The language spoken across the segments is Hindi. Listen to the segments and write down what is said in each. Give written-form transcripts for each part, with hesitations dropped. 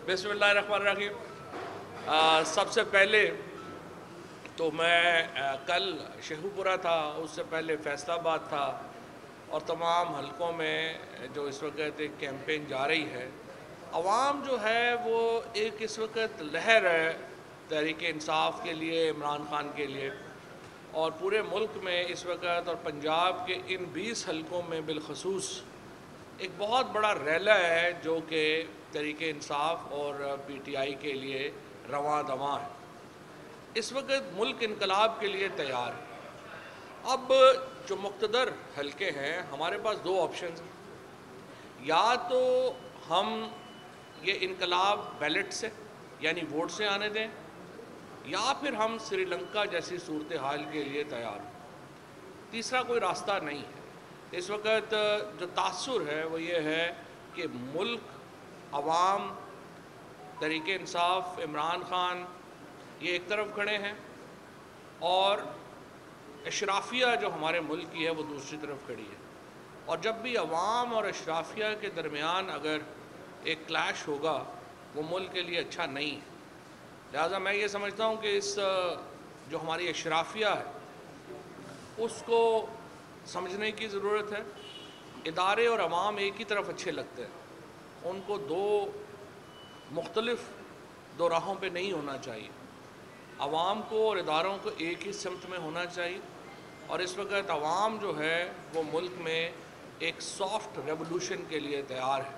बिस्मिल्लाहिर्रहमानिर्रहीम। सबसे पहले तो मैं कल शेखुपुरा था, उससे पहले फैसलाबाद था और तमाम हलकों में जो इस वक्त एक कैंपेन जा रही है। अवाम जो है वो एक इस वक्त लहर है तहरीक इंसाफ के लिए, इमरान खान के लिए, और पूरे मुल्क में इस वक्त और पंजाब के इन 20 हलकों में बिलखसूस एक बहुत बड़ा रैला है जो कि तहरीक इंसाफ और PTI के लिए रवां दवां है। इस वक्त मुल्क इनकलाब के लिए तैयार है। अब जो मुक़्तदर हलके हैं, हमारे पास दो ऑप्शन हैं, या तो हम ये इनकलाब बैलेट से यानी वोट से आने दें, या फिर हम श्रीलंका जैसी सूरत हाल के लिए तैयार हैं। तीसरा कोई रास्ता नहीं है। इस वक्त जो तासुर है वो ये है कि मुल्क, अवाम, तहरीक इंसाफ, इमरान खान ये एक तरफ खड़े हैं और अशराफिया जो हमारे मुल्क की है वो दूसरी तरफ खड़ी है। और जब भी अवाम और अशराफिया के दरमियान अगर एक क्लैश होगा वो मुल्क के लिए अच्छा नहीं है। लिहाजा मैं ये समझता हूँ कि इस जो हमारी अशराफिया है उसको समझने की ज़रूरत है। इदारे और अवाम एक ही तरफ अच्छे लगते हैं, उनको दो राहों पे नहीं होना चाहिए। अवाम को और इदारों को एक ही सिमत में होना चाहिए। और इस वक्त अवाम जो है वो मुल्क में एक सॉफ्ट रेवोल्यूशन के लिए तैयार है,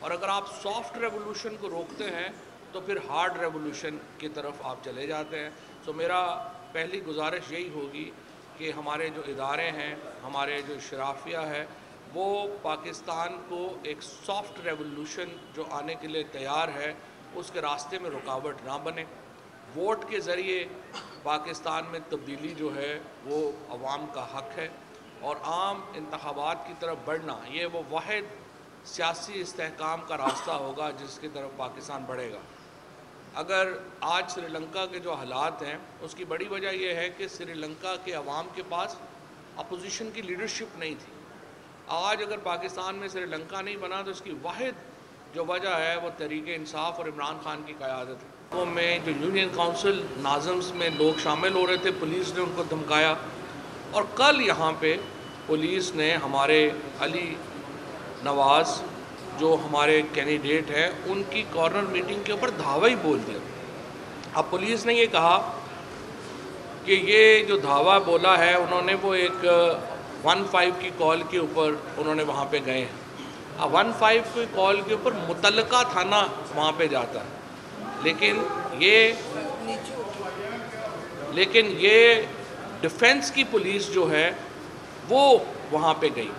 और अगर आप सॉफ्ट रेवोल्यूशन को रोकते हैं तो फिर हार्ड रेवोल्यूशन की तरफ आप चले जाते हैं। तो मेरा पहली गुजारिश यही होगी कि हमारे जो इदारे हैं, हमारे जो शराफिया है, वो पाकिस्तान को एक सॉफ्ट रेवोल्यूशन जो आने के लिए तैयार है उसके रास्ते में रुकावट ना बने। वोट के ज़रिए पाकिस्तान में तब्दीली जो है वो अवाम का हक़ है, और आम इंतखाबात की तरफ बढ़ना ये वो वाहिद सियासी इस्तेहकाम का रास्ता होगा जिसकी तरफ पाकिस्तान बढ़ेगा। अगर आज श्रीलंका के जो हालात हैं उसकी बड़ी वजह यह है कि श्रीलंका के अवाम के पास अपोजिशन की लीडरशिप नहीं थी। आज अगर पाकिस्तान में श्रीलंका नहीं बना तो इसकी वाहिद जो वजह है वो तहरीक इंसाफ और इमरान खान की क़यादत है। तो में जो यूनियन काउंसिल नाज़म्स में लोग शामिल हो रहे थे, पुलिस ने उनको धमकाया, और कल यहाँ पे पुलिस ने हमारे अली नवाज़ जो हमारे कैंडिडेट हैं उनकी कॉर्नर मीटिंग के ऊपर धावा ही बोल दिया। अब पुलिस ने ये कहा कि ये जो धावा बोला है उन्होंने वो एक 15 की कॉल के ऊपर उन्होंने वहाँ पे गए हैं। अब 15 की कॉल के ऊपर मुतल्लका थाना वहाँ पे जाता है, लेकिन ये डिफेंस की पुलिस जो है वो वहाँ पे गई,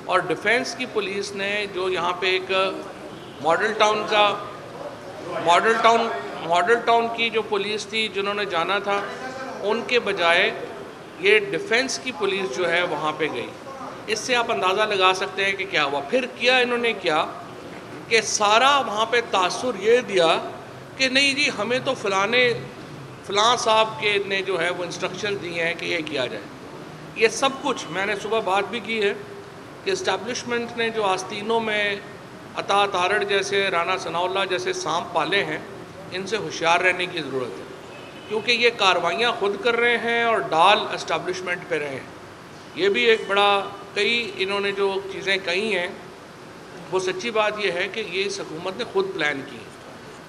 और डिफेंस की पुलिस ने जो यहाँ पे एक मॉडल टाउन की जो पुलिस थी जिन्होंने जाना था, उनके बजाय ये डिफेंस की पुलिस जो है वहाँ पे गई। इससे आप अंदाज़ा लगा सकते हैं कि क्या हुआ। फिर किया इन्होंने क्या कि सारा वहाँ पे तासुर ये दिया कि नहीं जी, हमें तो फ़लाँ साहब के ने जो है वो इंस्ट्रक्शन दिए हैं कि ये किया जाए। ये सब कुछ मैंने सुबह बात भी की है कि इस्टेब्लिशमेंट ने जो आस्तीनों में अता तारड़ जैसे, राना सनाउल्लाह जैसे सांप पाले हैं, इनसे होशियार रहने की ज़रूरत है, क्योंकि ये कार्रवाइयाँ खुद कर रहे हैं और डाल इस्टेब्लिशमेंट पे रहे हैं। ये भी एक बड़ा, कई इन्होंने जो चीज़ें कही हैं वो सच्ची बात यह है कि ये इस हुकूमत ने ख़ुद प्लान की है।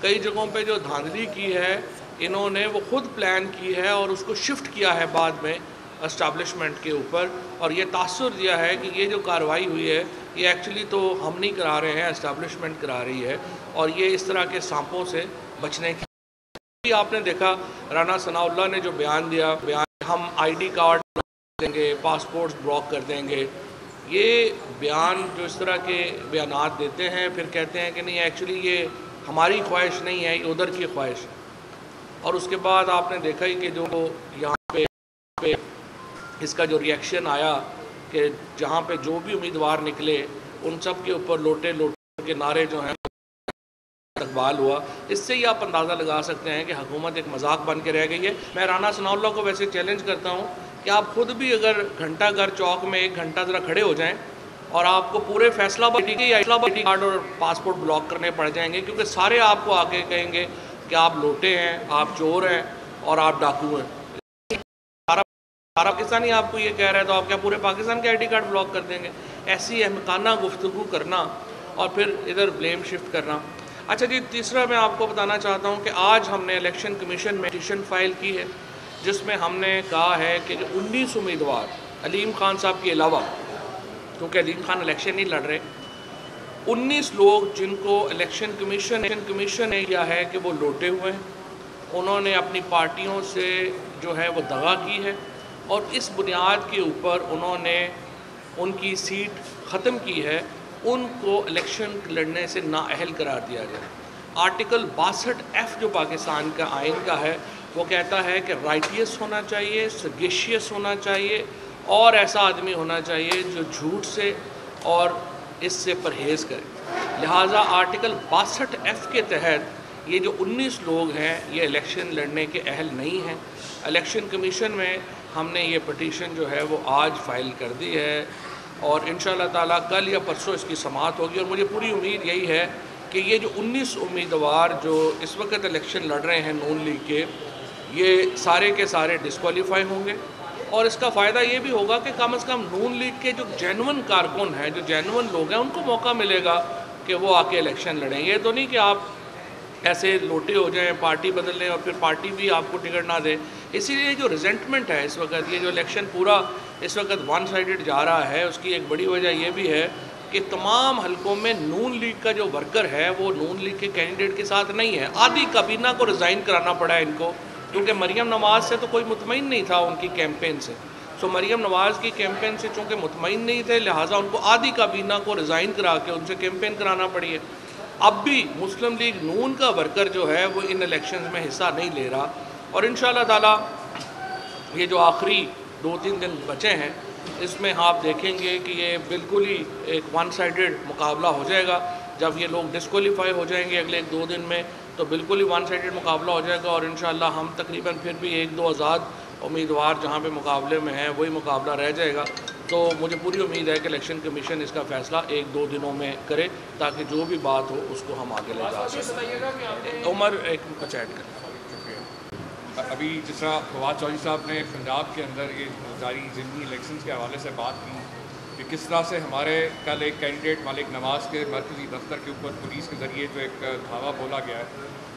कई जगहों पे जो धांधली की है इन्होंने वो ख़ुद प्लान की है और उसको शिफ्ट किया है बाद में एस्टैब्लिशमेंट के ऊपर, और ये तासुर दिया है कि ये जो कार्रवाई हुई है ये एक्चुअली तो हम नहीं करा रहे हैं, एस्टैब्लिशमेंट करा रही है। और ये इस तरह के सांपों से बचने की, आपने देखा राना सनाउल्लाह ने जो बयान दिया, हम ID कार्ड देंगे, पासपोर्ट्स ब्लॉक कर देंगे, ये बयान जो इस तरह के बयानात देते हैं फिर कहते हैं कि नहीं एक्चुअली ये हमारी ख्वाहिश नहीं है, ये उधर की ख्वाहिश है। और उसके बाद आपने देखा ही कि जो यहाँ पे इसका जो रिएक्शन आया कि जहाँ पे जो भी उम्मीदवार निकले उन सब के ऊपर लोटे के नारे जो हैं इस्तकबाल हुआ। इससे ही आप अंदाज़ा लगा सकते हैं कि हुकूमत एक मजाक बन के रह गई है। मैं राना सनाउल्लाह को वैसे चैलेंज करता हूँ कि आप ख़ुद भी अगर घंटा घर चौक में 1 घंटा ज़रा खड़े हो जाएं और आपको पूरे फैसलाबाद आईडी कार्ड और पासपोर्ट ब्लॉक करने पड़ जाएंगे, क्योंकि सारे आपको आके कहेंगे कि आप लोटे हैं, आप चोर हैं और आप डाकू हैं। सारा पाकिस्तानी आपको ये कह रहा है, तो आप क्या पूरे पाकिस्तान के आईडी कार्ड ब्लॉक कर देंगे? ऐसी अहमकाना गुफ्तगू करना और फिर इधर ब्लेम शिफ्ट करना। अच्छा जी, तीसरा मैं आपको बताना चाहता हूँ कि आज हमने इलेक्शन कमीशन में पिटीशन फाइल की है, जिसमें हमने कहा है कि जो 19 उम्मीदवार अलीम खान साहब के अलावा, क्योंकि अलीम खान इलेक्शन नहीं लड़ रहे, 19 लोग जिनको इलेक्शन कमीशन ने किया है कि वो लोटे हुए हैं, उन्होंने अपनी पार्टियों से जो है वो दगा की है और इस बुनियाद के ऊपर उन्होंने उनकी सीट ख़त्म की है, उनको इलेक्शन लड़ने से नाअहल करार दिया जाए। आर्टिकल 62F जो पाकिस्तान का आइन का है वो कहता है कि राइटियस होना चाहिए, सगेशियस होना चाहिए और ऐसा आदमी होना चाहिए जो झूठ से और इससे परहेज़ करे। लिहाजा आर्टिकल 62F के तहत ये जो 19 लोग हैं ये इलेक्शन लड़ने के अहल नहीं हैं। इलेक्शन कमीशन में हमने ये पटिशन जो है वो आज फ़ाइल कर दी है और इंशाअल्लाह ताला कल या परसों इसकी समाअत होगी। और मुझे पूरी उम्मीद यही है कि ये जो 19 उम्मीदवार जो इस वक्त इलेक्शन लड़ रहे हैं नून लीग के, ये सारे के सारे डिस्क्वालीफाई होंगे और इसका फ़ायदा ये भी होगा कि कम से कम नून लीग के जो जेन्युइन कारकुन हैं, जो जेन्युइन लोग हैं, उनको मौका मिलेगा कि वो आके इलेक्शन लड़ें। ये तो नहीं कि आप ऐसे लोटे हो जाएं, पार्टी बदल लें और फिर पार्टी भी आपको टिकट ना दे। इसीलिए जो रिजेंटमेंट है इस वक्त, ये जो इलेक्शन पूरा इस वक्त वन साइडेड जा रहा है, उसकी एक बड़ी वजह ये भी है कि तमाम हलकों में नून लीग का जो वर्कर है वो नून लीग के कैंडिडेट के साथ नहीं है। आधी काबीना को रिज़ाइन कराना पड़ा है इनको, क्योंकि मरीम नवाज़ से तो कोई मुतमईन नहीं था उनकी कैंपेन से। सो मरीम नवाज़ की कैंपेन से चूँकि मुतमईन नहीं थे, लिहाजा उनको आधी काबीना को रिज़ाइन करा के उनसे कैंपेन कराना पड़ी है। अब भी मुस्लिम लीग नून का वर्कर जो है वो इन इलेक्शंस में हिस्सा नहीं ले रहा और इंशाअल्लाह ताला ये जो आखिरी 2-3 दिन बचे हैं इसमें आप देखेंगे कि ये बिल्कुल ही एक वन साइडेड मुकाबला हो जाएगा। जब ये लोग डिस्क्वालीफाई हो जाएंगे अगले 1-2 दिन में तो बिल्कुल ही वन साइडेड मुकाबला हो जाएगा और इंशाअल्लाह हम तकरीबन फिर भी 1-2 आज़ाद उम्मीदवार जहाँ पे मुकाबले में हैं वही मुकाबला रह जाएगा। तो मुझे पूरी उम्मीद है कि इलेक्शन कमीशन इसका फ़ैसला 1-2 दिनों में करे ताकि जो भी बात हो उसको हम आगे ले जा सकें। उमर एक पंचायत करें। अभी जिस तरह फवाद चौधरी साहब ने पंजाब के अंदर ये जारी ज़िमनी इलेक्शंस के हवाले से बात की कि किस तरह से हमारे कल एक कैंडिडेट मालिक नवाज़ के मरकज़ी दफ्तर के ऊपर पुलिस के ज़रिए जो एक धावा बोला गया है,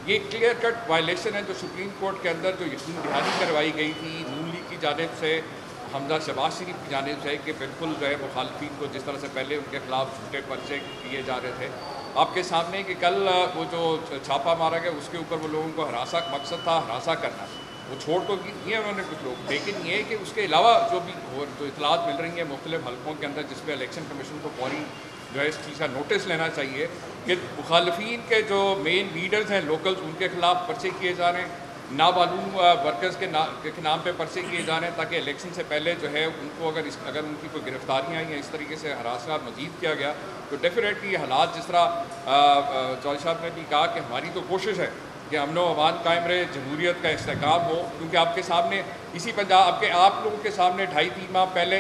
ये क्लियर कट वायलेशन है जो सुप्रीम कोर्ट के अंदर जो यकीन दहानी करवाई गई थी नून लीग की जानिब से, हमजा शहबाज शरीफ की जानिब से कि बिल्कुल जो है मुखालफिन को जिस तरह से पहले उनके खिलाफ झूठे पर्चे किए जा रहे थे, आपके सामने कि कल वो जो छापा मारा गया उसके ऊपर वो लोगों को हरासा मकसद था हरासा करना, वो छोड़ तो दिए उन्होंने कुछ लोग, लेकिन ये कि उसके अलावा जो भी जो इतलात मिल रही हैं मुख्तलिफ हलकों के अंदर जिस पर इलेक्शन कमीशन को फौरी जो है इस चीज़ का नोटिस लेना चाहिए कि मुखालफिन के जो मेन लीडर्स हैं लोकल्स उनके खिलाफ पर्चे किए जा रहे हैं, नामालूम वर्कर्स के नाम पे पर्चे किए जा रहे हैं ताकि इलेक्शन से पहले जो है उनको अगर उनकी कोई गिरफ्तारियाँ या इस तरीके से हरासा मजीद किया गया तो डेफिनेटली हालात जिस तरह चौधरी साहब ने भी कहा कि हमारी तो कोशिश है कि अमन व अमान कायम रहे, जमहूरियत का इस्तेहकाम हो, क्योंकि आपके सामने इसी पंजाब आप लोगों के सामने 2.5-3 माह पहले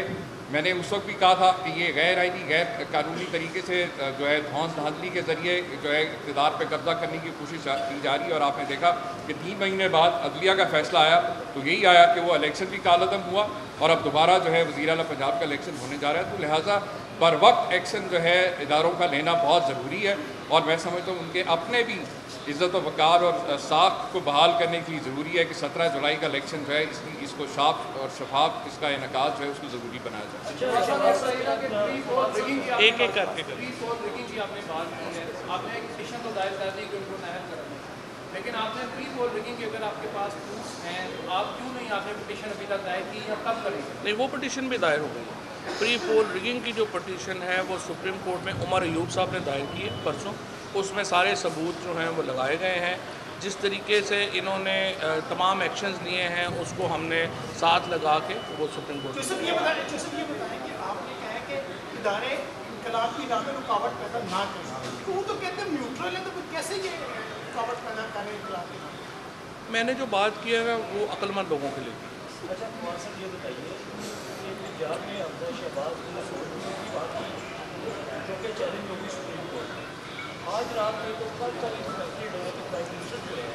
मैंने उस वक्त भी कहा था कि ये गैर आइनी गैर कानूनी तरीके से जो है धौंस धांधली के ज़रिए जो है इक़्तिदार पे कब्जा करने की कोशिश की जा रही है और आपने देखा कि 3 महीने बाद अदलिया का फ़ैसला आया तो यही आया कि वो इलेक्शन भी कालअदम हुआ और अब दोबारा जो है वज़ीर आला पंजाब का इलेक्शन होने जा रहा है। तो लिहाजा बर वक्त एक्शन जो है इदारों का लेना बहुत ज़रूरी है और मैं समझता हूँ उनके अपने भी इज़्ज़त वक़ार और साख को बहाल करने के लिए ज़रूरी है कि 17 जुलाई का इलेक्शन जो है इसको साफ और शफाफ इसका इनकाद जो है उसको ज़रूरी बनाया जाए। एक एक करके लेकिन आपने प्री पोल रिगिंग की अगर आपके पास प्रूफ हैं तो आप क्यों नहीं आपने पिटीशन अभी तक दायर की या कब करेंगे? नहीं, वो पिटीशन भी दायर हो गई। प्री पोल रिगिंग की जो पिटीशन है वो सुप्रीम कोर्ट में उमर अयूब साहब ने दायर की है परसों। उसमें सारे सबूत जो हैं वो लगाए गए हैं। जिस तरीके से इन्होंने तमाम एक्शंस लिए हैं उसको हमने साथ लगा के वो सुप्रीम कोर्ट में ये बताएं कि आपने कहा है कि इदारे इनकलाब की राह में रुकावट पैदा ना करें, तो वो तो कहते हैं न्यूट्रल है, तो कैसे ये रुकावट पैदा करें इनकलाब की? मैंने जो बात की है वो अक्लमंद लोगों के लिए। अच्छा कुमार साहब ये बताइए कि पंजाब में हमजा शहबाज की बात की जो कि चैलेंज होगी सुप्रीम कोर्ट में। आज रात में तो कल तक एक्सपेक्टेड है कि प्राइम मिनिस्टर जो है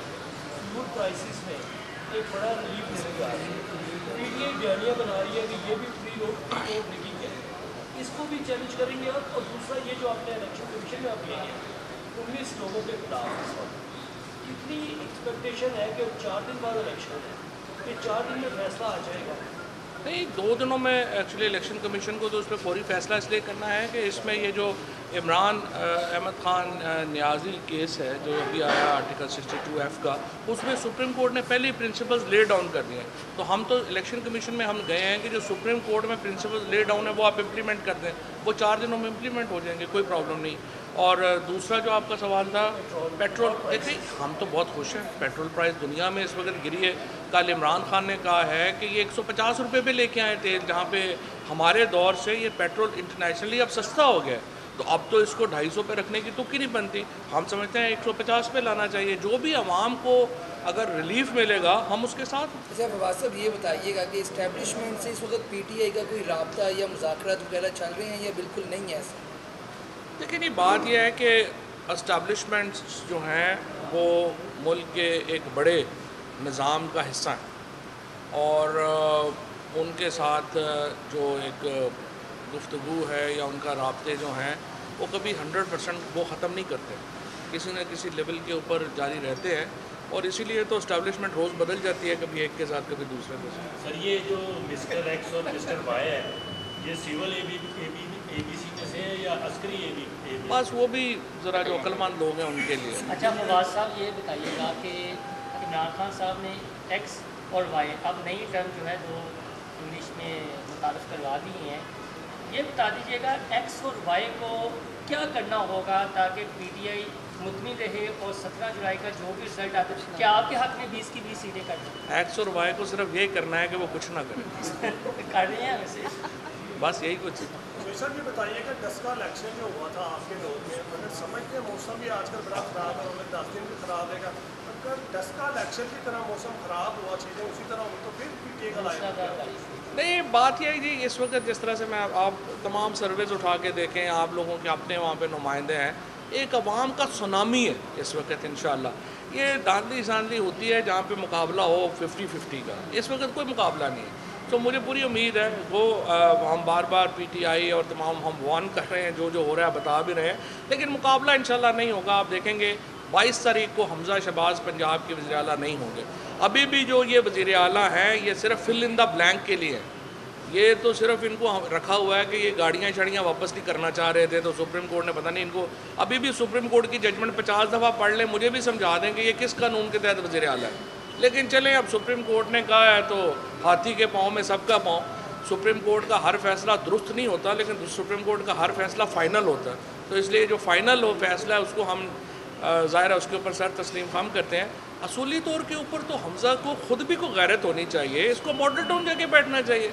फ्यूल प्राइसेस में एक बड़ा रिलीफ देने जा रही है। पीटीआई बयानियाँ बना रही है कि ये भी फ्री रोड रिगिंग है, इसको भी चैलेंज करेंगे आप। और दूसरा ये जो आपने इलेक्शन कमीशन में आप लिए हैं 19 लोगों के खिलाफ, कितनी एक्सपेक्टेशन है कि 4 दिन बाद इलेक्शन है, कि 4 दिन में फैसला आ जाएगा? नहीं, 2 दिनों में एक्चुअली इलेक्शन कमीशन को तो उस पर फौरी फैसला इसलिए करना है कि इसमें ये जो इमरान अहमद ख़ान न्याजी केस है जो अभी आया आर्टिकल 62F का, उसमें सुप्रीम कोर्ट ने पहले ही प्रिंसिपल्स ले डाउन कर दिए हैं। तो हम तो इलेक्शन कमीशन में हम गए हैं कि जो सुप्रीम कोर्ट में प्रिंसिपल्स ले डाउन है वो आप इम्प्लीमेंट कर दें, वो 4 दिनों में इम्प्लीमेंट हो जाएंगे, कोई प्रॉब्लम नहीं। और दूसरा जो आपका सवाल था पेट्रोल, देखिए हम तो बहुत खुश हैं, पेट्रोल प्राइस दुनिया में इस वक्त गिरी है। कल इमरान खान ने कहा है कि ये 150 रुपये पे लेके आए तेल, जहाँ पे हमारे दौर से ये पेट्रोल इंटरनेशनली अब सस्ता हो गया है, तो अब तो इसको 250 पे रखने की तुक ही नहीं बनती। हम समझते हैं 150 पे लाना चाहिए, जो भी आवाम को अगर रिलीफ मिलेगा हम उसके साथ। अच्छा फवाद साहब, ये बताइएगा कि इस्टेब्लिशमेंट से इस वक्त पीटीआई का कोई राब्ता या मुज़ाकरात वगैरह चल रहे हैं या बिल्कुल नहीं है ऐसा? देखिए नहीं, बात यह है कि इस्टेब्लिशमेंट्स जो हैं वो मुल्क के एक बड़े निज़ाम का हिस्सा हैं और उनके साथ जो एक गुफ्तगू है या उनका राब्ते जो हैं वो कभी 100% वो ख़त्म नहीं करते, किसी न किसी लेवल के ऊपर जारी रहते हैं और इसीलिए तो इस्टेब्लिशमेंट रोज़ बदल जाती है, कभी एक के साथ कभी दूसरे के साथ। सर, ये जो मिस्टर एक्स और मिस्टर वाई है, ये सिविल एबीसी में से है या अस्करी एबी? बस वो भी ज़रा जो अक्लमंद लोग हैं उनके लिए। अच्छा फवाद साहब, ये बताइएगा कि इमरान खान साहब ने एक्स और वाई अब नई टर्म जो है जो इंग्लिश में मुतारफ़ करवा दी हैं, ये बता दीजिएगा एक्स और वाई को क्या करना होगा ताकि पीटीआई मुतमिन रहे और 17 जुलाई का जो भी रिजल्ट आता है, क्या आपके हक में 20 की 20 सीटें कर दें? एक्स और वाई को सिर्फ ये करना है कि वो कुछ ना करें कर रहे हैं वैसे, बस यही कुछ। सर ये बताइएगा 10 का इलेक्शन जो हुआ था आपके दौर में, अगर समझते हैं मौसम भी आजकल बड़ा ख़राब है और 10 दिन भी ख़राब रहेगा, अगर 10 का इलेक्शन की तरह मौसम ख़राब हुआ, चीज़ें उसी तरह हुई तो फिर पीटीआई का लाएगा? नहीं, बात यह है जी, इस वक्त जिस तरह से मैं आप तमाम सर्वेज उठा के देखें, आप लोगों के अपने वहाँ पे नुमाइंदे हैं, एक अवाम का सुनामी है इस वक्त इंशाल्लाह। ये धांधली सांधली होती है जहाँ पे मुकाबला हो 50-50 का, इस वक्त कोई मुकाबला नहीं है। तो मुझे पूरी उम्मीद है वो हम बार बार पीटीआई और तमाम हम वार्न कर रहे हैं, जो हो रहा है बता भी रहे हैं, लेकिन मुकाबला इंशाल्लाह नहीं होगा। आप देखेंगे 22 तारीख को हमजा शहबाज पंजाब के वज़ीर आला नहीं होंगे। अभी भी जो ये वज़ीर आला हैं ये सिर्फ फिल इन द ब्लैंक के लिए हैं, ये तो सिर्फ इनको रखा हुआ है कि ये गाड़ियाँ शाड़ियाँ वापस नहीं करना चाह रहे थे, तो सुप्रीम कोर्ट ने पता नहीं इनको, अभी भी सुप्रीम कोर्ट की जजमेंट 50 दफ़ा पढ़ लें, मुझे भी समझा दें कि ये किस कानून के तहत वज़ीर आला है। लेकिन चलें, अब सुप्रीम कोर्ट ने कहा है तो हाथी के पाँव में सबका पाँव। सुप्रीम कोर्ट का हर फैसला दुरुस्त नहीं होता, लेकिन सुप्रीम कोर्ट का हर फैसला फ़ाइनल होता है, तो इसलिए जो फ़ाइनल हो फैसला है उसको हम ज़ाहिर है उसके ऊपर सर तस्लीम हम करते हैं। असूली तौर के ऊपर तो हमजा को ख़ुद भी को गैरत होनी चाहिए, इसको मॉडल टाउन जाके बैठना चाहिए।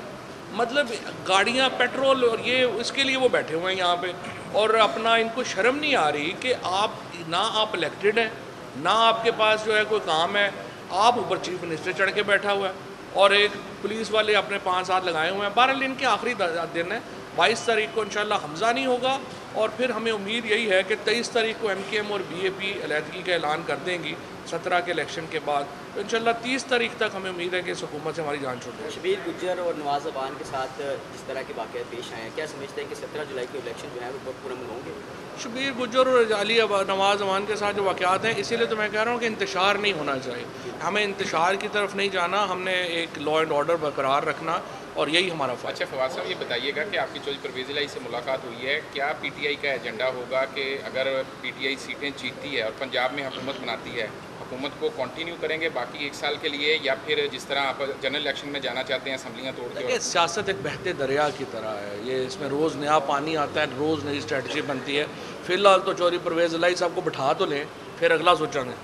मतलब गाड़ियाँ पेट्रोल और ये इसके लिए वो बैठे हुए हैं यहाँ पे, और अपना इनको शर्म नहीं आ रही कि आप ना आप इलेक्टेड हैं, ना आपके पास जो है कोई काम है, आप ऊपर चीफ मिनिस्टर चढ़ के बैठा हुआ है और एक पुलिस वाले अपने 5 हाथ लगाए हुए हैं। बहरहाल इनके आखिरी दिन है, 22 तारीख को इंशाल्लाह हमजा नहीं होगा और फिर हमें उम्मीद यही है कि 23 तारीख को MKM और BAP अलहदगी का ऐलान कर देंगी 17 के इलेक्शन के बाद, तो इंशाल्लाह 30 तारीख तक हमें उम्मीद है कि इस हुकूमत से हमारी जान छूट जाएगी। शबीर गुज्जर और नवाज़ अबान के साथ जिस तरह के वाक़े पेश आए हैं, क्या समझते हैं कि 17 जुलाई के इलेक्शन जो है वो बहुत पुरअमन होंगे? शबीर गुज्जर और अली नवाज़ अमान के साथ जो वाक़यात हैं, इसीलिए तो मैं कह रहा हूँ कि इंतशार नहीं होना चाहिए, हमें इंतशार की तरफ नहीं जाना, हमने एक लॉ एंड ऑर्डर बरकरार रखना और यही हमारा फ़ायदा। अच्छा फवाद साहब, ये बताइएगा कि आपकी चौधरी परवेज़ इलाही से मुलाकात हुई है, क्या पीटीआई का एजेंडा होगा कि अगर पीटीआई सीटें जीतती है और पंजाब में हुकूमत बनाती है, हुकूमत को कंटिन्यू करेंगे बाकी 1 साल के लिए, या फिर जिस तरह आप जनरल इलेक्शन में जाना चाहते हैं असम्बलियाँ तोड़ के? सियासत एक बहते दरिया की तरह है, ये इसमें रोज़ नया पानी आता है, रोज़ नई स्ट्रेटजी बनती है। फ़िलहाल तो चौधरी परवेज़ इलाही साहब को बिठा तो लें, फिर अगला सोचेंगे।